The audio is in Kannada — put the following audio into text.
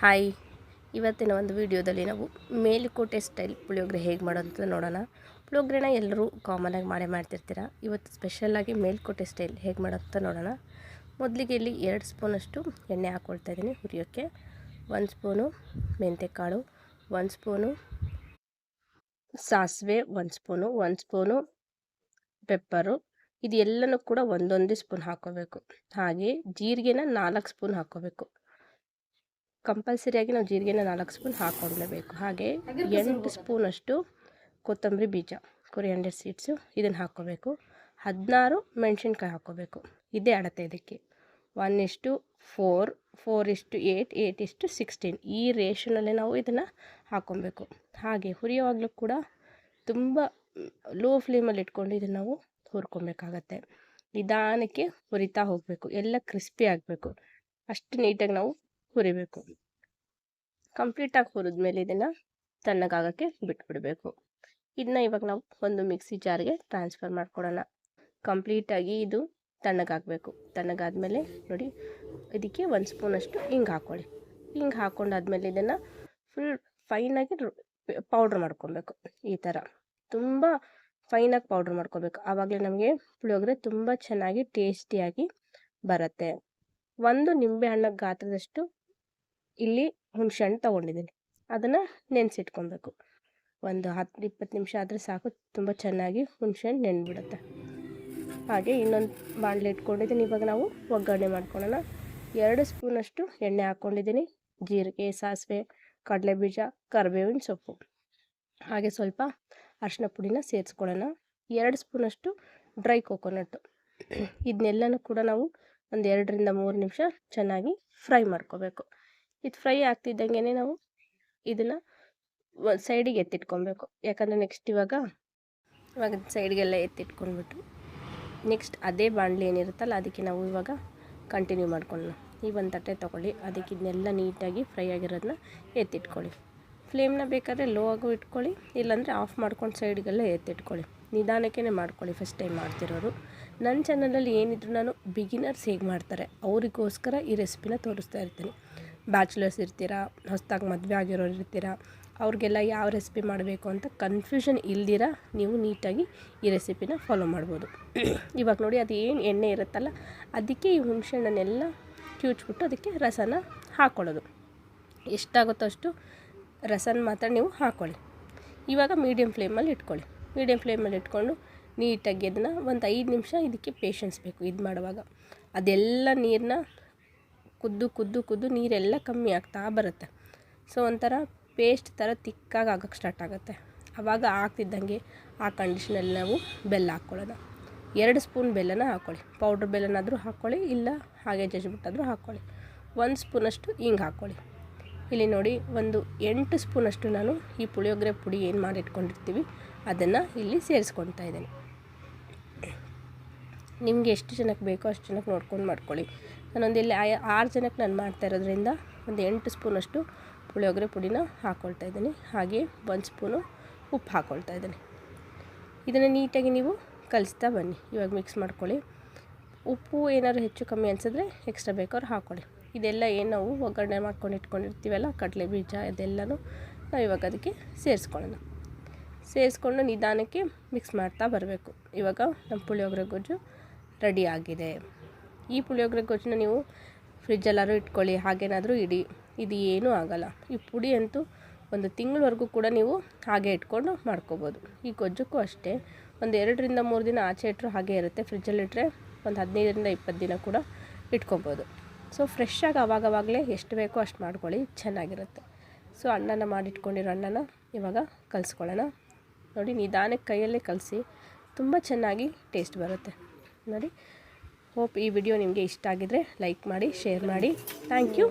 ಹಾಯ್, ಇವತ್ತಿನ ಒಂದು ವಿಡಿಯೋದಲ್ಲಿ ನಾವು ಮೇಲುಕೋಟೆ ಸ್ಟೈಲ್ ಪುಳಿಯೋಗರೆ ಹೇಗೆ ಮಾಡೋದು ನೋಡೋಣ. ಪುಳಿಯೋಗರೆನ ಎಲ್ಲರೂ ಕಾಮನಾಗಿ ಮಾಡ್ತಿರ್ತೀರ. ಇವತ್ತು ಸ್ಪೆಷಲಾಗಿ ಮೇಲುಕೋಟೆ ಸ್ಟೈಲ್ ಹೇಗೆ ಮಾಡೋದು ನೋಡೋಣ. ಮೊದಲಿಗೆ ಇಲ್ಲಿ 2 ಸ್ಪೂನಷ್ಟು ಎಣ್ಣೆ ಹಾಕ್ಕೊಳ್ತಾ ಇದ್ದೀನಿ ಹುರಿಯೋಕ್ಕೆ. 1 ಸ್ಪೂನು ಮೆಂತ್ಯಕಾಳು, 1 ಸ್ಪೂನು ಸಾಸಿವೆ, 1 ಸ್ಪೂನು ಪೆಪ್ಪರು. ಇದು ಎಲ್ಲನೂ ಕೂಡ ಒಂದೊಂದೇ ಸ್ಪೂನ್ ಹಾಕ್ಕೋಬೇಕು. ಹಾಗೆ ಜೀರಿಗೆನ 4 ಸ್ಪೂನ್ ಹಾಕ್ಕೋಬೇಕು. ಕಂಪಲ್ಸರಿಯಾಗಿ ನಾವು ಜೀರಿಗೆನ 4 ಸ್ಪೂನ್ ಹಾಕ್ಕೊಳ್ಳೇಬೇಕು. ಹಾಗೆ 8 ಸ್ಪೂನಷ್ಟು ಕೊತ್ತಂಬರಿ ಬೀಜ, ಕೊರಿಯಾಂಡರ್ ಸೀಡ್ಸು, ಇದನ್ನು ಹಾಕ್ಕೋಬೇಕು. 16 ಮೆಣಸಿನ್ಕಾಯಿ ಹಾಕ್ಕೋಬೇಕು. ಇದೇ ಅಳತೆ ಇದಕ್ಕೆ. 1:4, 4:8, 8:16 ಈ ರೇಷನಲ್ಲಿ ನಾವು ಇದನ್ನು ಹಾಕ್ಕೊಬೇಕು. ಹಾಗೆ ಹುರಿಯೋವಾಗಲೂ ಕೂಡ ತುಂಬ ಲೋ ಫ್ಲೇಮಲ್ಲಿ ಇಟ್ಕೊಂಡು ಇದನ್ನು ನಾವು ಹುರ್ಕೊಬೇಕಾಗತ್ತೆ. ನಿಧಾನಕ್ಕೆ ಹುರಿತಾ ಹೋಗಬೇಕು. ಎಲ್ಲ ಕ್ರಿಸ್ಪಿ ಆಗಬೇಕು. ಅಷ್ಟು ನೀಟಾಗಿ ನಾವು ಹುರಿಬೇಕು. ಕಂಪ್ಲೀಟಾಗಿ ಹುರಿದ್ಮೇಲೆ ಇದನ್ನು ತಣ್ಣಗಾಗೋಕ್ಕೆ ಬಿಟ್ಬಿಡಬೇಕು. ಇದನ್ನ ಇವಾಗ ನಾವು ಒಂದು ಮಿಕ್ಸಿ ಜಾರ್ಗೆ ಟ್ರಾನ್ಸ್ಫರ್ ಮಾಡ್ಕೊಡೋಣ. ಕಂಪ್ಲೀಟಾಗಿ ಇದು ತಣ್ಣಗಾಗಬೇಕು. ತಣ್ಣಗಾದ್ಮೇಲೆ ನೋಡಿ, ಇದಕ್ಕೆ 1 ಸ್ಪೂನಷ್ಟು ಹಿಂಗೆ ಹಾಕ್ಕೊಳ್ಳಿ. ಹಿಂಗೆ ಹಾಕ್ಕೊಂಡಾದ್ಮೇಲೆ ಇದನ್ನು ಫುಲ್ ಫೈನಾಗಿ ಪೌಡ್ರ್ ಮಾಡ್ಕೊಬೇಕು. ಈ ಥರ ತುಂಬ ಫೈನಾಗಿ ಪೌಡ್ರ್ ಮಾಡ್ಕೋಬೇಕು. ಆವಾಗಲೇ ನಮಗೆ ಪುಳಿಯೋಗರೆ ತುಂಬ ಚೆನ್ನಾಗಿ ಟೇಸ್ಟಿಯಾಗಿ ಬರುತ್ತೆ. 1 ನಿಂಬೆ ಹಣ್ಣ ಗಾತ್ರದಷ್ಟು ಇಲ್ಲಿ ಹುಣಸೆಹಣ್ಣು ತೊಗೊಂಡಿದ್ದೀನಿ. ಅದನ್ನು ನೆನೆಸಿಟ್ಕೊಬೇಕು. ಒಂದು 10-20 ನಿಮಿಷ ಆದರೆ ಸಾಕು. ತುಂಬ ಚೆನ್ನಾಗಿ ಹುಣಸೆಹಣ್ಣು ನೆನೆಬಿಡುತ್ತೆ. ಹಾಗೆ ಇನ್ನೊಂದು ಬಾಣಲೆ ಇಟ್ಕೊಂಡಿದ್ದೀನಿ. ಇವಾಗ ನಾವು ಒಗ್ಗರಣೆ ಮಾಡ್ಕೊಳ್ಳೋಣ. 2 ಸ್ಪೂನಷ್ಟು ಎಣ್ಣೆ ಹಾಕ್ಕೊಂಡಿದ್ದೀನಿ. ಜೀರಿಗೆ, ಸಾಸಿವೆ, ಕಡಲೆಬೀಜ, ಕರಿಬೇವಿನ ಸೊಪ್ಪು, ಹಾಗೆ ಸ್ವಲ್ಪ ಅರಿಶಿನ ಪುಡಿನ ಸೇರಿಸ್ಕೊಳ್ಳೋಣ. 2 ಸ್ಪೂನಷ್ಟು ಡ್ರೈ ಕೋಕೋನಟ್ಟು. ಇದನ್ನೆಲ್ಲನೂ ಕೂಡ ನಾವು ಒಂದು 2-3 ನಿಮಿಷ ಚೆನ್ನಾಗಿ ಫ್ರೈ ಮಾಡ್ಕೋಬೇಕು. ಇದು ಫ್ರೈ ಆಗ್ತಿದ್ದಂಗೆ ನಾವು ಇದನ್ನು ಸೈಡಿಗೆ ಎತ್ತಿಟ್ಕೊಬೇಕು. ಯಾಕಂದರೆ ನೆಕ್ಸ್ಟ್ ಇವಾಗ ಸೈಡ್ಗೆಲ್ಲ ಎತ್ತಿಟ್ಕೊಂಡ್ಬಿಟ್ಟು ನೆಕ್ಸ್ಟ್ ಅದೇ ಬಾಣಲೆ ಏನಿರುತ್ತಲ್ಲ ಅದಕ್ಕೆ ನಾವು ಇವಾಗ ಕಂಟಿನ್ಯೂ ಮಾಡ್ಕೊಳ್ಳೋಣ. ಈ ಒಂದು ತಟ್ಟೆ ತೊಗೊಳ್ಳಿ. ಅದಕ್ಕೆ ಇದನ್ನೆಲ್ಲ ನೀಟಾಗಿ ಫ್ರೈ ಆಗಿರೋದನ್ನ ಎತ್ತಿಟ್ಕೊಳ್ಳಿ. ಫ್ಲೇಮ್ನ ಬೇಕಾದರೆ ಲೋ ಆಗು ಇಟ್ಕೊಳ್ಳಿ, ಇಲ್ಲಾಂದರೆ ಆಫ್ ಮಾಡ್ಕೊಂಡು ಸೈಡ್ಗೆಲ್ಲ ಎತ್ತಿಟ್ಕೊಳ್ಳಿ. ನಿಧಾನಕ್ಕೆ ಮಾಡ್ಕೊಳ್ಳಿ ಫಸ್ಟ್ ಟೈಮ್ ಮಾಡ್ತಿರೋರು. ನನ್ನ ಚಾನಲಲ್ಲಿ ಏನಿದ್ರು ನಾನು ಬಿಗಿನರ್ಸ್ ಹೇಗೆ ಮಾಡ್ತಾರೆ ಅವರಿಗೋಸ್ಕರ ಈ ರೆಸಿಪಿನ ತೋರಿಸ್ತಾ ಇರ್ತೀನಿ. ಬ್ಯಾಚುಲರ್ಸ್ ಇರ್ತೀರಾ, ಹೊಸದಾಗಿ ಮದುವೆ ಆಗಿರೋರು ಇರ್ತೀರಾ, ಅವ್ರಿಗೆಲ್ಲ ಯಾವ ರೆಸಿಪಿ ಮಾಡಬೇಕು ಅಂತ ಕನ್ಫ್ಯೂಷನ್ ಇಲ್ದಿರ ನೀವು ನೀಟಾಗಿ ಈ ರೆಸಿಪಿನ ಫಾಲೋ ಮಾಡ್ಬೋದು. ಇವಾಗ ನೋಡಿ, ಅದು ಏನು ಎಣ್ಣೆ ಇರುತ್ತಲ್ಲ ಅದಕ್ಕೆ ಈ ಹುಣಸೆಹಣ್ಣನ್ನೆಲ್ಲ ಕಿವುಚ್ಬಿಟ್ಟು ಅದಕ್ಕೆ ರಸನ ಹಾಕ್ಕೊಳ್ಳೋದು. ಎಷ್ಟಾಗುತ್ತೋ ಅಷ್ಟು ರಸನ ಮಾತ್ರ ನೀವು ಹಾಕ್ಕೊಳ್ಳಿ. ಇವಾಗ ಮೀಡಿಯಮ್ ಫ್ಲೇಮಲ್ಲಿ ಇಟ್ಕೊಳ್ಳಿ. ಮೀಡಿಯಮ್ ಫ್ಲೇಮಲ್ಲಿ ಇಟ್ಕೊಂಡು ನೀಟಾಗಿ ಅದನ್ನು ಒಂದು 5 ನಿಮಿಷ ಇದಕ್ಕೆ ಪೇಷನ್ಸ್ ಬೇಕು. ಇದು ಮಾಡುವಾಗ ಅದೆಲ್ಲ ನೀರನ್ನ ಕುದ್ದು ನೀರೆಲ್ಲ ಕಮ್ಮಿ ಆಗ್ತಾ ಬರುತ್ತೆ. ಸೊ ಒಂಥರ ಪೇಸ್ಟ್ ಥರ ತಿಕ್ಕಾಗಿ ಆಗೋಕ್ಕೆ ಸ್ಟಾರ್ಟ್ ಆಗುತ್ತೆ. ಆವಾಗ ಆಗ್ತಿದ್ದಂಗೆ ಆ ಕಂಡೀಷನಲ್ಲಿ ನಾವು ಬೆಲ್ಲ ಹಾಕ್ಕೊಳ್ಳೋಣ. 2 ಸ್ಪೂನ್ ಬೆಲ್ಲನ ಹಾಕ್ಕೊಳ್ಳಿ. ಪೌಡ್ರ್ ಬೆಲ್ಲನಾದರೂ ಹಾಕ್ಕೊಳ್ಳಿ, ಇಲ್ಲ ಹಾಗೆ ಜಜ್ಜಿಬಿಟ್ಟಾದರೂ ಹಾಕ್ಕೊಳ್ಳಿ. 1 ಸ್ಪೂನಷ್ಟು ಹಿಂಗೆ ಹಾಕ್ಕೊಳ್ಳಿ. ಇಲ್ಲಿ ನೋಡಿ, ಒಂದು 8 ಸ್ಪೂನಷ್ಟು ನಾನು ಈ ಪುಳಿಯೋಗರೆ ಪುಡಿ ಏನು ಮಾಡಿಟ್ಕೊಂಡಿರ್ತೀವಿ ಅದನ್ನು ಇಲ್ಲಿ ಸೇರಿಸ್ಕೊಳ್ತಾ ಇದ್ದೀನಿ. ನಿಮಗೆ ಎಷ್ಟು ಜನಕ್ಕೆ ಬೇಕೋ ಅಷ್ಟು ಜನಕ್ಕೆ ನೋಡ್ಕೊಂಡು ಮಾಡ್ಕೊಳ್ಳಿ. ನಾನೊಂದು ಇಲ್ಲಿ 6 ಜನಕ್ಕೆ ನಾನು ಮಾಡ್ತಾ ಇರೋದ್ರಿಂದ ಒಂದು 8 ಸ್ಪೂನಷ್ಟು ಪುಳಿಯೋಗರೆ ಪುಡಿನ ಹಾಕ್ಕೊಳ್ತಾ ಇದ್ದೀನಿ. ಹಾಗೆ 1 ಸ್ಪೂನು ಉಪ್ಪು ಹಾಕ್ಕೊಳ್ತಾ ಇದ್ದೀನಿ. ಇದನ್ನು ನೀಟಾಗಿ ನೀವು ಕಲಿಸ್ತಾ ಬನ್ನಿ. ಇವಾಗ ಮಿಕ್ಸ್ ಮಾಡ್ಕೊಳ್ಳಿ. ಉಪ್ಪು ಏನಾದ್ರು ಹೆಚ್ಚು ಕಮ್ಮಿ ಅನಿಸಿದ್ರೆ ಎಕ್ಸ್ಟ್ರಾ ಬೇಕಾದ್ರೆ ಹಾಕ್ಕೊಳ್ಳಿ. ಇದೆಲ್ಲ ಏನು ನಾವು ಒಗ್ಗರಣೆ ಮಾಡ್ಕೊಂಡು ಇಟ್ಕೊಂಡಿರ್ತೀವಲ್ಲ, ಕಡಲೆ ಬೀಜ ಇದೆಲ್ಲನೂ ನಾವು ಇವಾಗ ಅದಕ್ಕೆ ಸೇರಿಸ್ಕೊಳ್ಳೋಣ. ಸೇರಿಸ್ಕೊಂಡು ನಿಧಾನಕ್ಕೆ ಮಿಕ್ಸ್ ಮಾಡ್ತಾ ಬರಬೇಕು. ಇವಾಗ ನಮ್ಮ ಪುಳಿಯೋಗರೆ ಗೊಜ್ಜು ರೆಡಿ ಆಗಿದೆ. ಈ ಪುಳಿಯೋಗರೆ ಗೊಜ್ಜನ್ನ ನೀವು ಫ್ರಿಜ್ಜಲ್ಲಾದ್ರೂ ಇಟ್ಕೊಳ್ಳಿ, ಹಾಗೇನಾದರೂ ಇಡಿ, ಇದು ಏನೂ ಆಗೋಲ್ಲ. ಈ ಪುಡಿ ಅಂತೂ 1 ತಿಂಗಳವರೆಗೂ ಕೂಡ ನೀವು ಹಾಗೆ ಇಟ್ಕೊಂಡು ಮಾಡ್ಕೋಬೋದು. ಈ ಗೊಜ್ಜಕ್ಕೂ ಅಷ್ಟೇ, ಒಂದು 2-3 ದಿನ ಆಚೆ ಇಟ್ಟರು ಹಾಗೆ ಇರುತ್ತೆ. ಫ್ರಿಜ್ಜಲ್ಲಿಟ್ಟರೆ ಒಂದು 15-20 ದಿನ ಕೂಡ ಇಟ್ಕೊಬೋದು. ಸೊ ಫ್ರೆಶ್ಶಾಗಿ ಆವಾಗವಾಗಲೇ ಎಷ್ಟು ಬೇಕೋ ಅಷ್ಟು ಮಾಡ್ಕೊಳ್ಳಿ, ಚೆನ್ನಾಗಿರುತ್ತೆ. ಸೊ ಅನ್ನನ ಮಾಡಿಟ್ಕೊಂಡಿರೋ ಅನ್ನನ ಇವಾಗ ಕಲಿಸ್ಕೊಳ್ಳೋಣ. ನೋಡಿ, ನಿಧಾನಕ್ಕೆ ಕೈಯಲ್ಲೇ ಕಲಸಿ, ತುಂಬ ಚೆನ್ನಾಗಿ ಟೇಸ್ಟ್ ಬರುತ್ತೆ. ನೋಡಿ, ಹೋಪ್ ಈ ವಿಡಿಯೋ ನಿಮಗೆ ಇಷ್ಟ ಆಗಿದ್ರೆ ಲೈಕ್ ಮಾಡಿ, ಶೇರ್ ಮಾಡಿ. Thank you.